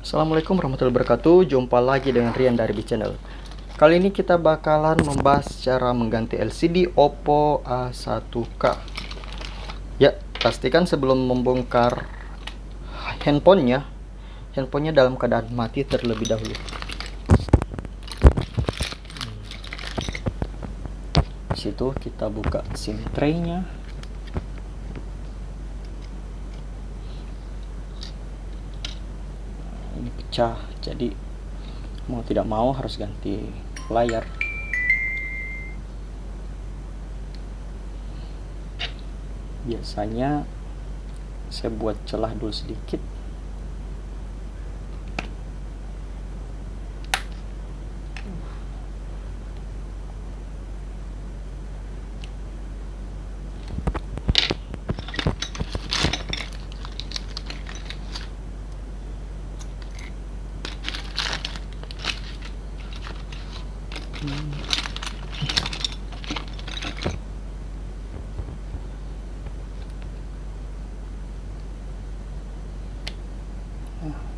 Assalamualaikum warahmatullahi wabarakatuh. Jumpa lagi dengan Rian dari B Channel. Kali ini kita bakalan membahas cara mengganti LCD Oppo A1K. Ya, pastikan sebelum membongkar handphonenya dalam keadaan mati terlebih dahulu. Di situ kita buka SIM tray-nya. Ini pecah, jadi mau tidak mau harus ganti layar. Biasanya saya buat celah dulu sedikit.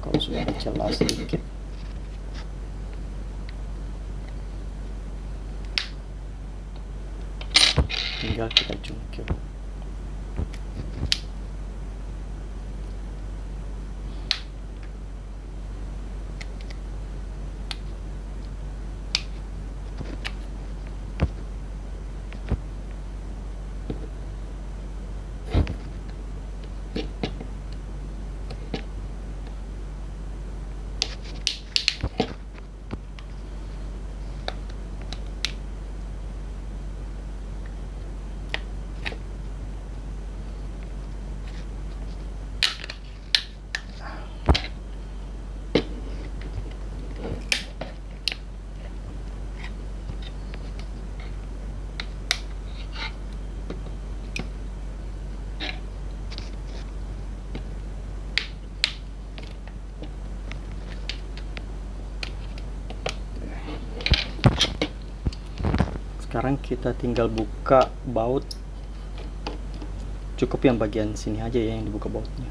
Kalau sudah ada celah sedikit, tinggal kita cungkil. Sekarang kita tinggal buka baut. Cukup yang bagian sini aja ya yang dibuka bautnya,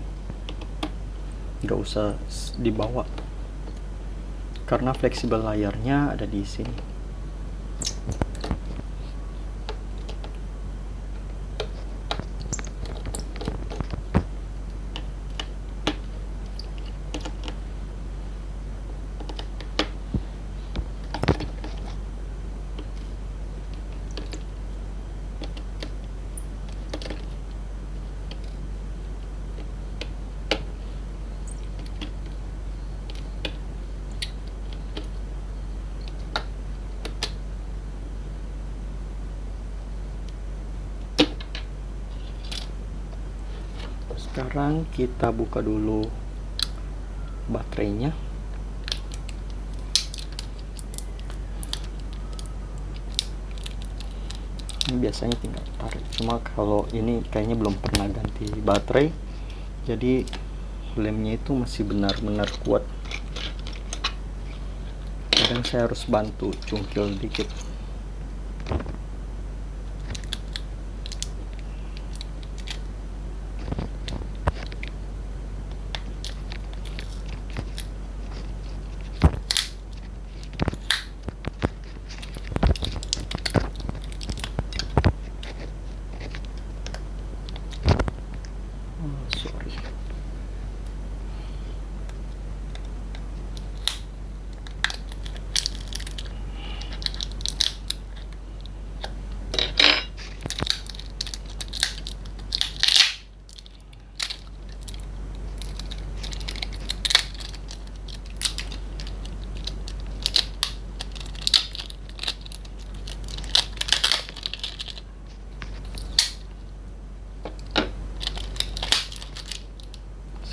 nggak usah dibawa karena fleksibel layarnya ada di sini. Sekarang kita buka dulu baterainya. Ini biasanya tinggal tarik, cuma kalau ini kayaknya belum pernah ganti baterai, jadi lemnya itu masih benar-benar kuat. Kadang saya harus bantu cungkil dikit. Sorry.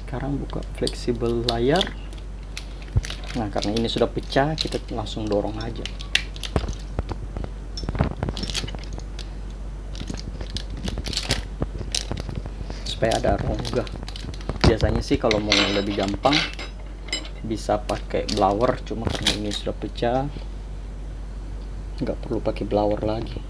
Sekarang buka fleksibel layar. Nah, karena ini sudah pecah, kita langsung dorong aja. Supaya ada rongga. Biasanya sih kalau mau lebih gampang bisa pakai blower, cuma karena ini sudah pecah, nggak perlu pakai blower lagi.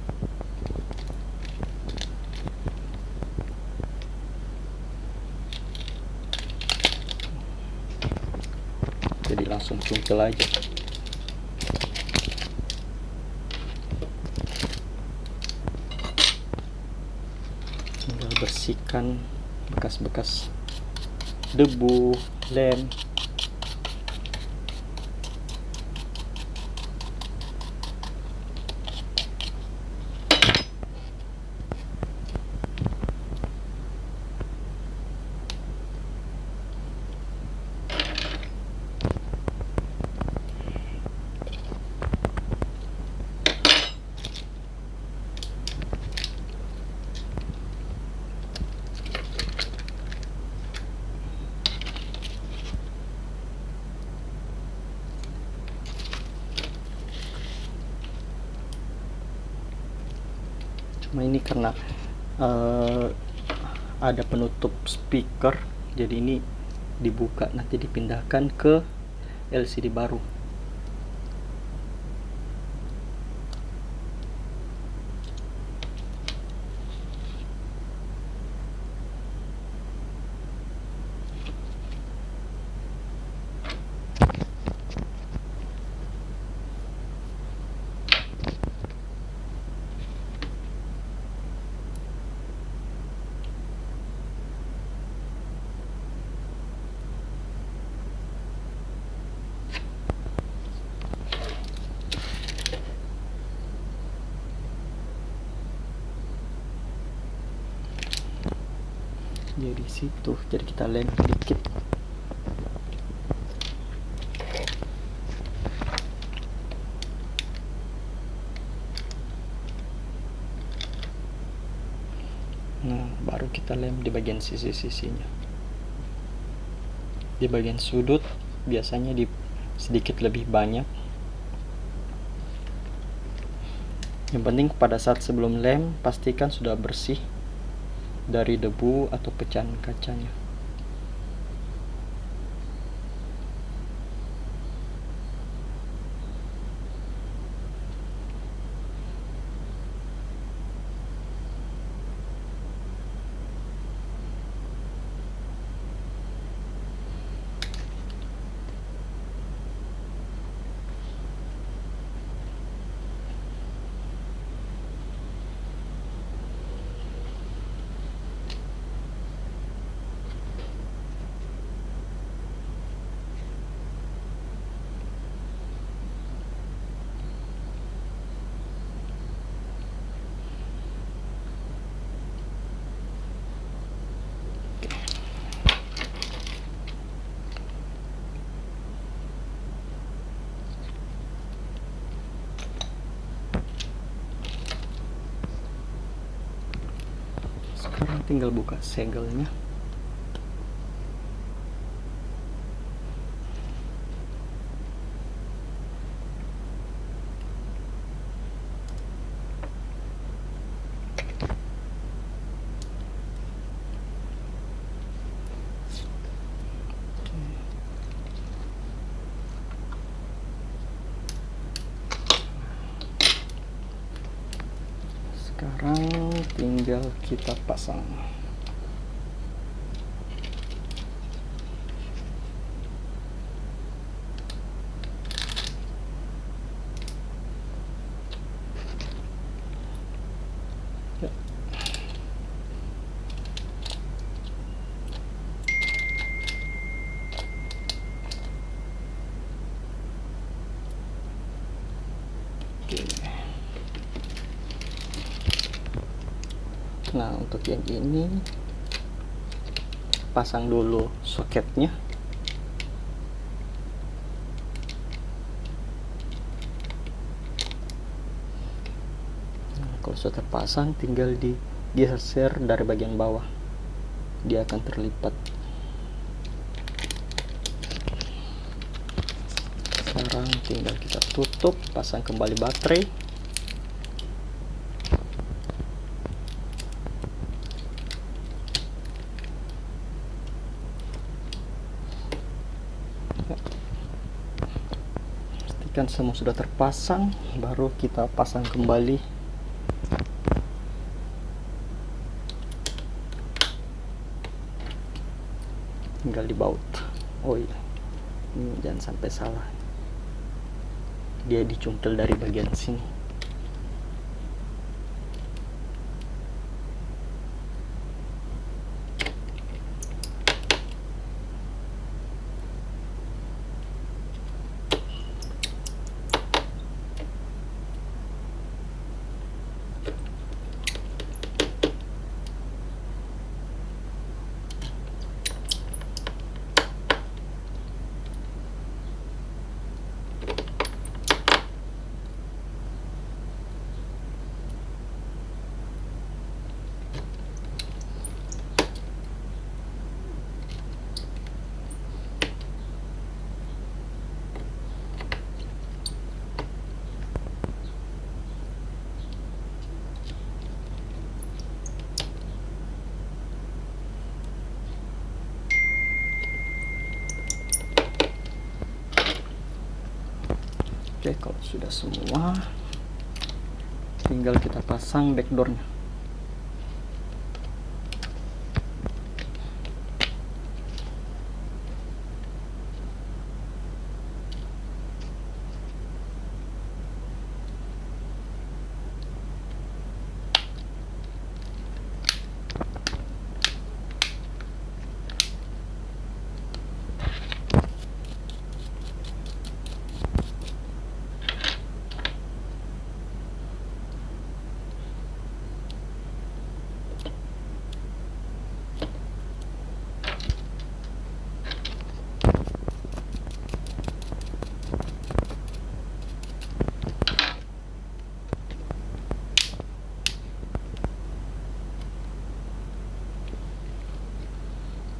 langsung cungkil aja. Tinggal bersihkan bekas-bekas debu lem. Cuma ini karena ada penutup speaker, jadi ini dibuka nanti dipindahkan ke LCD baru. Jadi situ, jadi kita lem dikit. Nah, baru kita lem di bagian sisi-sisinya. Di bagian sudut biasanya sedikit lebih banyak. Yang penting pada saat sebelum lem pastikan sudah bersih dari debu atau pecahan kacanya. Sekarang tinggal buka segelnya. Sekarang tinggal kita pasang. Ya. Oke. Nah, untuk yang ini pasang dulu soketnya. Nah, kalau sudah terpasang tinggal digeser dari bagian bawah, dia akan terlipat. Sekarang tinggal kita tutup, pasang kembali baterai. Pastikan semua sudah terpasang, baru kita pasang kembali. Tinggal dibaut. Oh iya, Ini jangan sampai salah, dia dicungkil dari bagian sini. Oke, kalau sudah semua, tinggal kita pasang backdoornya.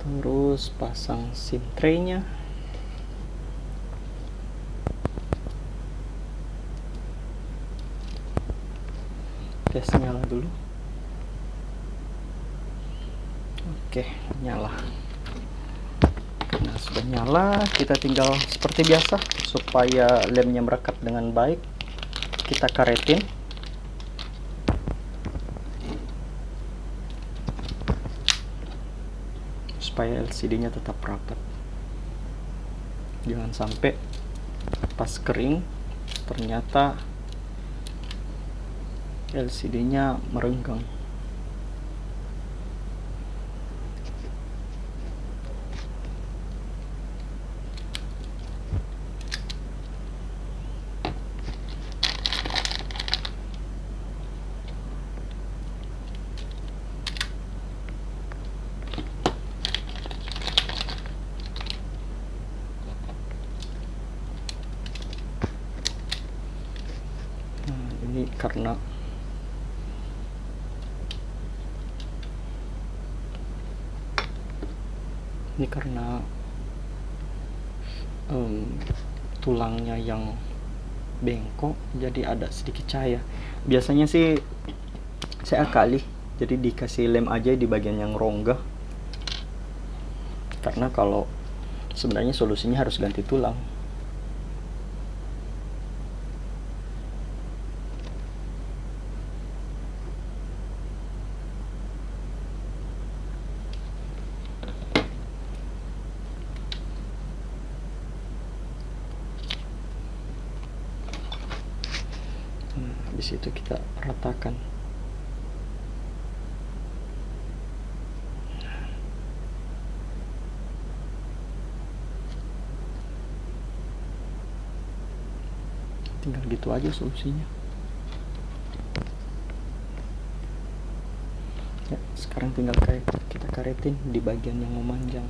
Terus pasang SIM tray-nya. Tes nyala dulu. Oke, nyala. Karena sudah nyala, kita tinggal seperti biasa supaya lemnya merekat dengan baik. Kita karetin. Supaya LCD-nya tetap rapat. Jangan sampai pas kering ternyata LCD-nya merenggang. Ini karena tulangnya yang bengkok, jadi ada sedikit cahaya. Biasanya sih saya akali, jadi dikasih lem aja di bagian yang rongga, karena kalau sebenarnya solusinya harus ganti tulang. Habis itu kita ratakan. Tinggal gitu aja solusinya. Ya, sekarang tinggal kita karetin di bagian yang memanjang.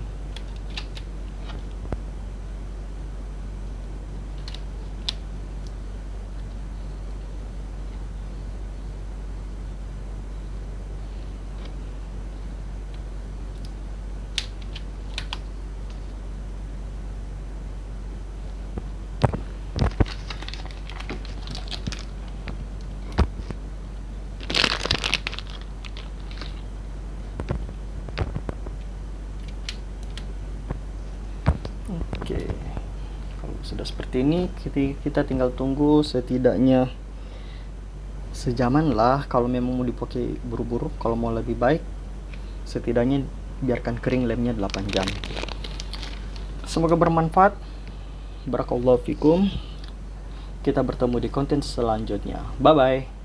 Oke, kalau sudah seperti ini kita tinggal tunggu setidaknya sejaman lah. Kalau memang mau dipakai buru-buru, kalau mau lebih baik setidaknya biarkan kering lemnya 8 jam. Semoga bermanfaat. Barakallahu fikum. Kita bertemu di konten selanjutnya. Bye bye.